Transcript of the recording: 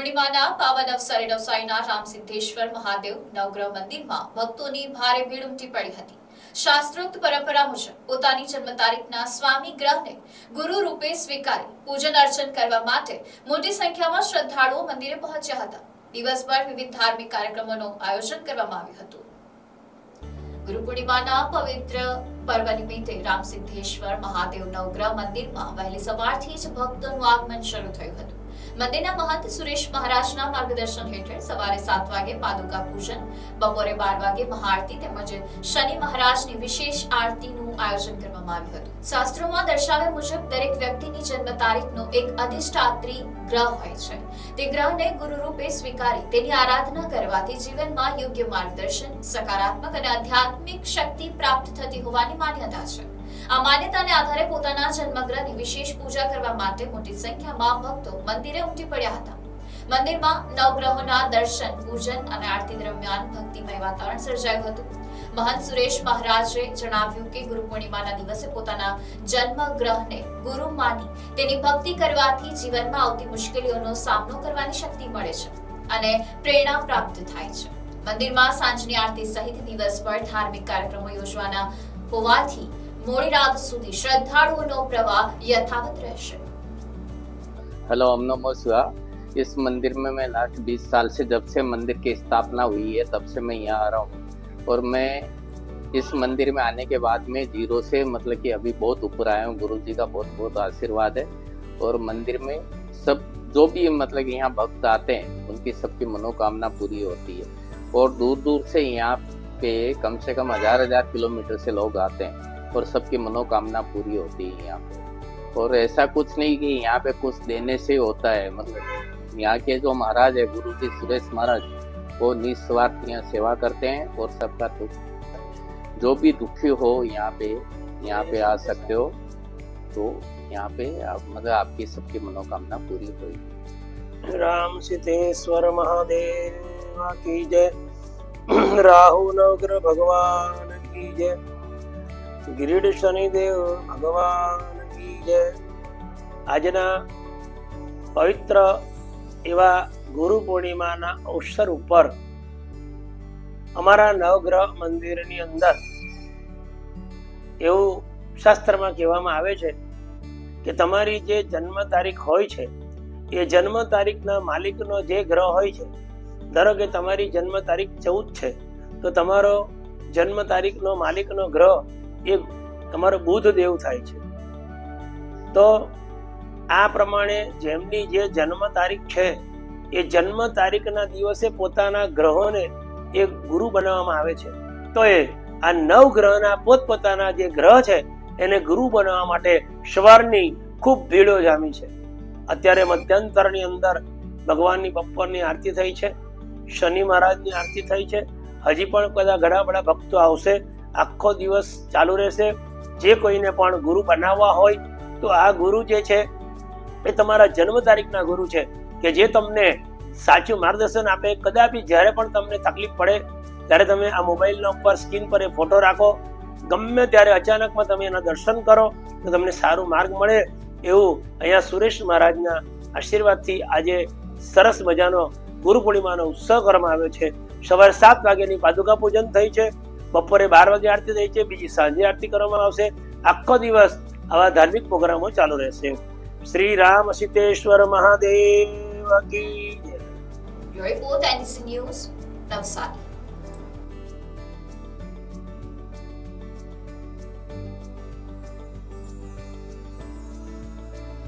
પૂર્ણિમાના પાવન અવસરે નવસારીના રામસિદ્ધેશ્વર મહાદેવ નવગ્રહ મંદિરમાં ભક્તોની ભારે ભીડ ઉમટી પડી હતી. શાસ્ત્રોક્ત પરંપરા મુજબ પોતાની જન્મ તારીખના સ્વામી ગ્રહને ગુરુ રૂપે સ્વીકારી પૂજન અર્ચન કરવા માટે મોટી સંખ્યામાં શ્રદ્ધાળુઓ મંદિરે પહોંચ્યા હતા. દિવસભર વિવિધ ધાર્મિક કાર્યક્રમોનું આયોજન કરવામાં આવ્યું હતું. ગુરુ પૂર્ણિમાના પવિત્ર પર્વ નિમિત્તે રામસિદ્ધેશ્વર મહાદેવ નવગ્રહ મંદિરમાં વહેલી સવારથી જ ભક્તોનું આગમન શરૂ થયું હતું. મંદિરના મહંત સુરેશ મહારાજના માર્ગદર્શન હેઠળ સવારે 7 વાગે પાદુકા પૂજન, બપોરે 12 વાગે મહાઆરતી તેમજ શનિ મહારાજની વિશેષ આરતીનું આયોજન કરવામાં આવ્યું હતું. શાસ્ત્રોમાં દર્શાવ્યા મુજબ દરેક વ્યક્તિની જન્મ તારીખનો એક અધિષ્ઠાત્રી ગ્રહ હોય છે. તે ગ્રહને ગુરુ રૂપે સ્વીકારી તેની આરાધના કરવાથી જીવનમાં યોગ્ય માર્ગદર્શન, સકારાત્મક અને આધ્યાત્મિક શક્તિ પ્રાપ્ત થતી હોવાની માન્યતા છે. આ માન્યતાને આધારે પોતાના જન્મગ્રહની વિશેષ પૂજા કરવા માટે મોટી સંખ્યામાં ભક્તો મંદિરે ઉમટી પડ્યા હતા. મંદિરમાં નવગ્રહોના દર્શન, પૂજન અને આરતી દરમિયાન ભક્તિમય વાતાવરણ સર્જાયું હતું. મહંત સુરેશ મહારાજે જણાવ્યું કે ગુરુ પૂર્ણિમાના દિવસે પોતાના જન્મગ્રહને ગુરુ માની તેની ભક્તિ કરવાથી જીવનમાં આવતી મુશ્કેલીઓનો સામનો કરવાની શક્તિ મળે છે અને પ્રેરણા પ્રાપ્ત થાય છે. મંદિરમાં સાંજની આરતી સહિત દિવસભર ધાર્મિક કાર્યક્રમો યોજવાના હોવાથી मोड़ी रात સુધી श्रद्धालुओं प्रवाह यथावत રહેશે. हेलो, ओम नमो शिवाय। इस मंदिर में मैं लास्ट 20 साल से, जब से मंदिर की स्थापना हुई है तब से मैं यहाँ आ रहा हूँ। और मैं इस मंदिर में आने के बाद में जीरो से मतलब कि अभी बहुत ऊपर आया हूँ। गुरु जी का बहुत बहुत आशीर्वाद है। और मंदिर में सब जो भी मतलब कि यहाँ भक्त आते हैं उनकी सबकी मनोकामना पूरी होती है। और दूर दूर से यहाँ पे कम से कम 1000 किलोमीटर से लोग आते हैं और सबकी मनोकामना पूरी होती है यहाँ पे। और ऐसा कुछ नहीं कि यहाँ पे कुछ देने से होता है। मतलब यहाँ के जो महाराज है गुरु जी सुरेश महाराज, वो निस्वार्थ यहाँ सेवा करते हैं और सबका दुख, जो भी दुखी हो यहाँ पे आ सकते हो। तो यहाँ पे आप मतलब आपकी सबकी मनोकामना पूरी होगी। राम सिद्धेश्वर महादेव की जय। राहु नवग्रह भगवान की जय। गिरीड शनिदेव भगवान की जय। આજના પવિત્ર એવા ગુરુ પૂર્ણિમાના અવસર ઉપર અમારા નવગ્રહ મંદિરની અંદર એવું શાસ્ત્રમાં કહેવામાં આવે છે કે તમારી જે જન્મ તારીખ હોય છે એ જન્મ તારીખના માલિકનો જે ગ્રહ હોય છે, ધારો કે તમારી જન્મ તારીખ 14 છે તો તમારો જન્મ તારીખનો માલિકનો ગ્રહ એ તમારો બુધ દેવ થાય છે. તો આ પ્રમાણે જેમની જે જન્મ તારીખ છે એ જન્મ તારીખના દિવસે પોતાના ગ્રહોને એ ગુરુ બનાવવામાં આવે છે. તો એ આ 9 ગ્રહના પોતપોતાના જે ગ્રહ છે એને ગુરુ બનાવવા માટે સવારની ખૂબ ભીડો જામી છે. અત્યારે મધ્યંતરની અંદર ભગવાનની બપોરની આરતી થઈ છે, શનિ મહારાજની આરતી થઈ છે. હજી પણ કદાચ ઘણા બધા ભક્તો આવશે. આખો દિવસ ચાલુ રહેશે. જે કોઈને પણ ગુરુ બનાવવા હોય તો આ ગુરુ જે છે એ તમારા જન્મ તારીખના ગુરુ છે કે જે તમને સાચું માર્ગદર્શન આપે. કદાપી જ્યારે પણ તમને તકલીફ પડે ત્યારે તમે આ મોબાઈલના ઉપર સ્ક્રીન પર એ ફોટો રાખો. ગમે ત્યારે અચાનકમાં તમે એના દર્શન કરો તો તમને સારું માર્ગ મળે. એવું અહીંયા સુરેશ મહારાજના આશીર્વાદથી આજે સરસ મજાનો ગુરુ પૂર્ણિમાનો ઉત્સવ કરવામાં આવ્યો છે. સવારે 7 વાગ્યાની પાદુકા પૂજન થઈ છે, બપોરે 12 વાગે આરતી થઈ છે, બીજી સાંજે આરતી કરવામાં આવશે. આખો દિવસ આવા ધાર્મિક પ્રોગ્રામો ચાલુ રહેશે. શ્રી રામ સિદ્ધેશ્વર મહાદેવ કી જય. Bureau report NC news, Navsari.